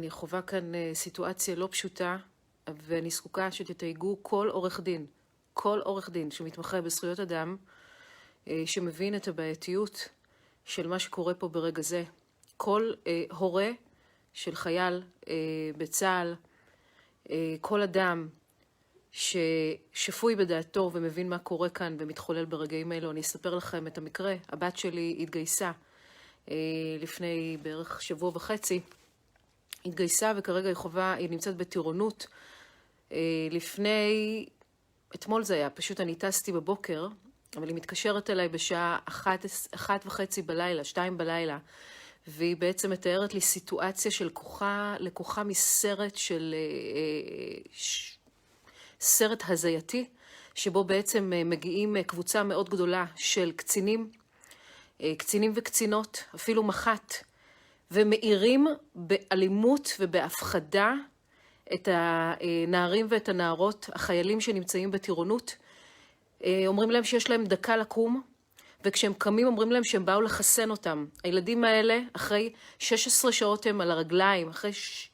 אני חווה כאן סיטואציה לא פשוטה, ואני זקוקה שתתייגו כל עורך דין שמתמחה בזכויות אדם, שמבין את הבעייתיות של מה שקורה פה ברגע זה. כל הורה של חייל בצה"ל, כל אדם ששפוי בדעתו ומבין מה קורה כאן ומתחולל ברגעים אלו. אני אספר לכם את המקרה. הבת שלי התגייסה לפני בערך שבוע וחצי. התגייסה וכרגע היא נמצאת בטירונות. אתמול זה היה, פשוט אני טסתי בבוקר, אבל היא מתקשרת אליי בשעה 1:30 בלילה, 2 בלילה, והיא בעצם מתארת לי סיטואציה של לקוחה מסרט סרט הזייתי, שבו בעצם מגיעים קבוצה מאוד גדולה של קצינים וקצינות, אפילו מח"ט, ומאירים באלימות ובהפחדה את הנערים ואת הנערות, החיילים שנמצאים בטירונות. אומרים להם שיש להם דקה לקום, וכשהם קמים אומרים להם שהם באו לחסן אותם. הילדים האלה, אחרי 16 שעות הם על הרגליים,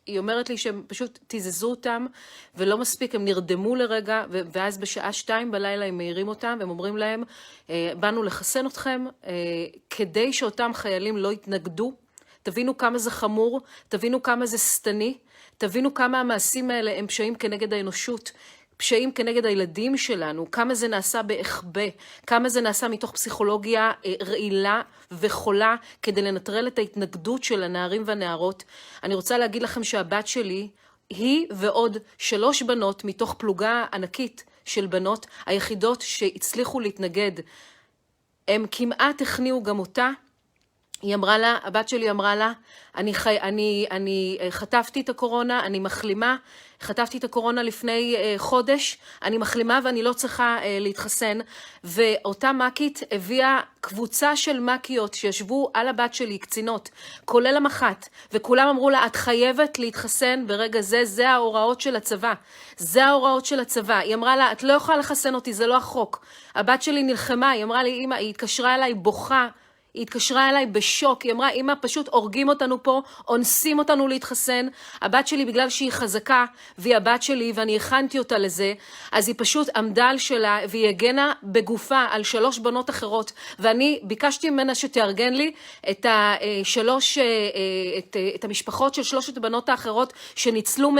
היא אומרת לי שהם פשוט תיזזו אותם, ולא מספיק, הם נרדמו לרגע, ואז בשעה 2 בלילה הם מאירים אותם, והם אומרים להם, באנו לחסן אתכם, כדי שאותם חיילים לא יתנגדו. תבינו כמה זה חמור, תבינו כמה זה סתני, תבינו כמה המעשים האלה הם פשעים כנגד האנושות, פשעים כנגד הילדים שלנו, כמה זה נעשה בהחבא, כמה זה נעשה מתוך פסיכולוגיה רעילה וחולה, כדי לנטרל את ההתנגדות של הנערים והנערות. אני רוצה להגיד לכם שהבת שלי, היא ועוד 3 בנות מתוך פלוגה ענקית של בנות, היחידות שהצליחו להתנגד, הם כמעט הכניעו גם אותה. היא אמרה לה, הבת שלי אמרה לה, אני חטפתי את הקורונה, אני מחלימה, חטפתי את הקורונה לפני חודש, אני מחלימה ואני לא צריכה להתחסן, ואותה מקית הביאה קבוצה של מקיות שישבו על הבת שלי, קצינות, כולל המח"ט, וכולם אמרו לה, את חייבת להתחסן ברגע זה, זה ההוראות של הצבא, זה ההוראות של הצבא. היא אמרה לה, את לא יכולה לחסן אותי, זה לא החוק. הבת שלי נלחמה, היא אמרה לי, אמא, היא התקשרה אליי בוכה, היא התקשרה אליי בשוק, היא אמרה, אמא, פשוט הורגים אותנו פה, אונסים אותנו להתחסן. הבת שלי, בגלל שהיא חזקה, והיא הבת שלי, ואני הכנתי אותה לזה, אז היא פשוט עמדה על שלה, והיא הגנה בגופה על 3 בנות אחרות, ואני ביקשתי ממנה שתארגן לי את המשפחות של 3 הבנות האחרות, שניצלו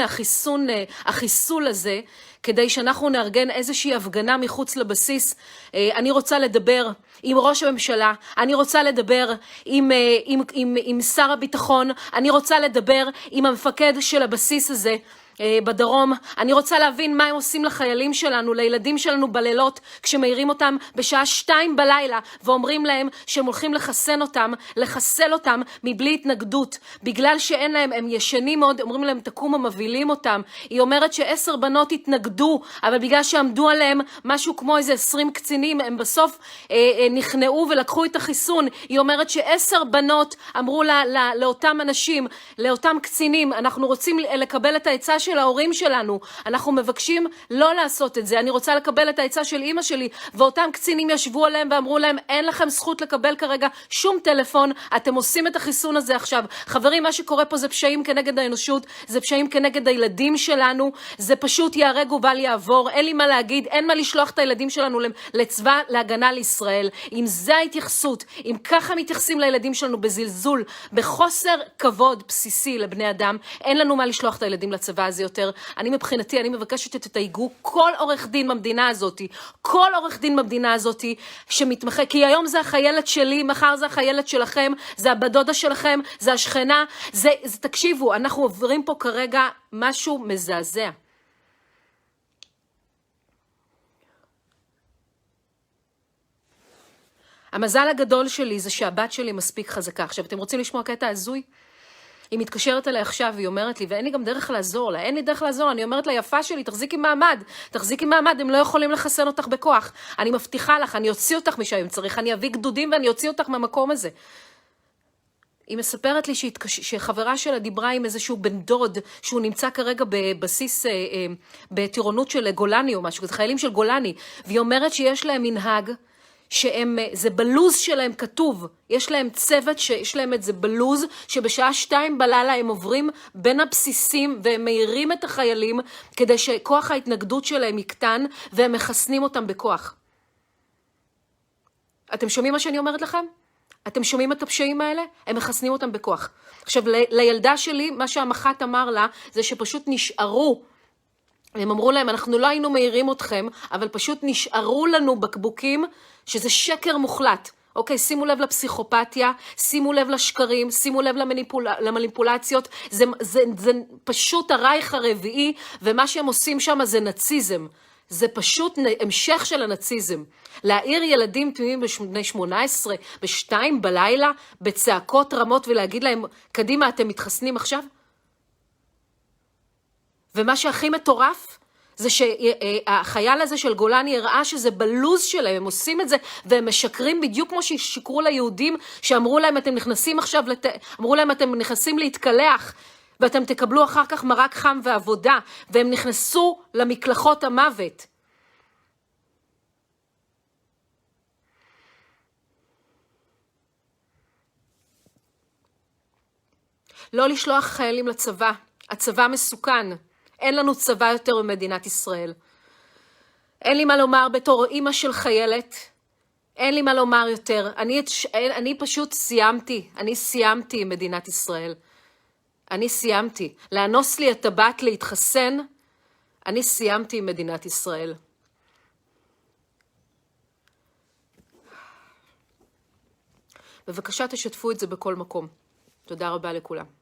החיסול הזה, כדי שאנחנו נארגן איזושהי הפגנה מחוץ לבסיס. אני רוצה לדבר עם ראש הממשלה, אני רוצה לדבר עם שר הביטחון, אני רוצה לדבר עם המפקד של הבסיס הזה בדרום. אני רוצה להבין מה הם עושים לחיילים שלנו, לילדים שלנו בלילות, כשמאירים אותם בשעה 2 בלילה, ואומרים להם שהם הולכים לחסל אותם מבלי התנגדות, בגלל שאין להם, הם ישנים מאוד, אומרים להם תקומו, מבהילים אותם. היא אומרת ש10 בנות התנגדו, אבל בגלל שעמדו עליהם משהו כמו איזה 20 קצינים, הם בסוף נכנעו ולקחו את החיסון. היא אומרת ש10 בנות אמרו לאותם אנשים, לאותם קצינים, אנחנו רוצים לקבל את העצה של ההורים שלנו, אנחנו מבקשים לא לעשות את זה. אני רוצה לקבל את העצה של אמא שלי, ואותם קצינים ישבו עליהם ואמרו להם, אין לכם זכות לקבל כרגע שום טלפון, אתם עושים את החיסון הזה עכשיו. חברים, מה שקורה פה זה פשעים כנגד האנושות, זה פשעים כנגד הילדים שלנו, זה פשוט ייהרג ובל יעבור. אין לי מה להגיד, אין מה לשלוח את הילדים שלנו לצבא להגנה לישראל. אם זה ההתייחסות, אם ככה מתייחסים לילדים שלנו בזלזול, בחוסר כבוד בסיסי לבני אדם, אין לנו מה לשלוח את הילדים לצבא הזה יותר. אני מבחינתי, אני מבקשת שתתייגו כל עורך דין במדינה הזאת, כל עורך דין במדינה הזאת שמתמחה, כי היום זה החיילת שלי, מחר זה החיילת שלכם, זה הבדודה שלכם, זה השכנה, תקשיבו, אנחנו עוברים פה כרגע משהו מזעזע. המזל הגדול שלי זה שהבת שלי מספיק חזקה. עכשיו, אתם רוצים לשמוע קטע הזוי? היא מתקשרת אליי עכשיו, והיא אומרת לי, ואין לי גם דרך לעזור לה, אני אומרת לה, יפה שלי, תחזיקי מעמד, הם לא יכולים לחסן אותך בכוח. אני מבטיחה לך, אני אוציא אותך משם אם צריך, אני אביא גדודים ואני אוציא אותך מהמקום הזה. היא מספרת לי שחברה שלה דיברה עם איזשהו בן דוד, שהוא נמצא כרגע בבסיס, בטירונות של גולני או משהו, זה חיילים של גולני, והיא אומרת שיש להם מנהג, זה בלוז שלהם כתוב, יש להם צוות שיש להם את זה בלוז, שבשעה 2 בלילה הם עוברים בין הבסיסים והם מאירים את החיילים כדי שכוח ההתנגדות שלהם יקטן והם מחסנים אותם בכוח. אתם שומעים מה שאני אומרת לכם? אתם שומעים את הפשעים האלה? הם מחסנים אותם בכוח. עכשיו, לילדה שלי, מה שהמח"ט אמר לה, זה שפשוט נשארו, הם אמרו להם, אנחנו לא היינו מהירים אתכם, אבל פשוט נשארו לנו בקבוקים, שזה שקר מוחלט. אוקיי, שימו לב לפסיכופתיה, שימו לב לשקרים, שימו לב למניפולציות, זה פשוט הרייך הרביעי, ומה שהם עושים שם זה נאציזם. זה פשוט המשך של הנאציזם. להעיר ילדים תמימים בני 18, ב2 בלילה, בצעקות רמות, ולהגיד להם, קדימה, אתם מתחסנים עכשיו? ומה שהכי מטורף, זה שהחייל הזה של גולני הראה שזה בלוז שלהם, הם עושים את זה, והם משקרים בדיוק כמו ששיקרו ליהודים, שאמרו להם, אתם נכנסים עכשיו, אמרו להם, אתם נכנסים להתקלח, ואתם תקבלו אחר כך מרק חם ועבודה, והם נכנסו למקלחות המוות. לא לשלוח חיילים לצבא, הצבא מסוכן, אין לנו צבא יותר במדינת ישראל. אין לי מה לומר בתור אמא של חיילת, אין לי מה לומר יותר, אני פשוט סיימתי, אני סיימתי עם מדינת ישראל. אני סיימתי. לאנוס לי את הבת להתחסן, אני סיימתי עם מדינת ישראל. בבקשה תשתפו את זה בכל מקום. תודה רבה לכולם.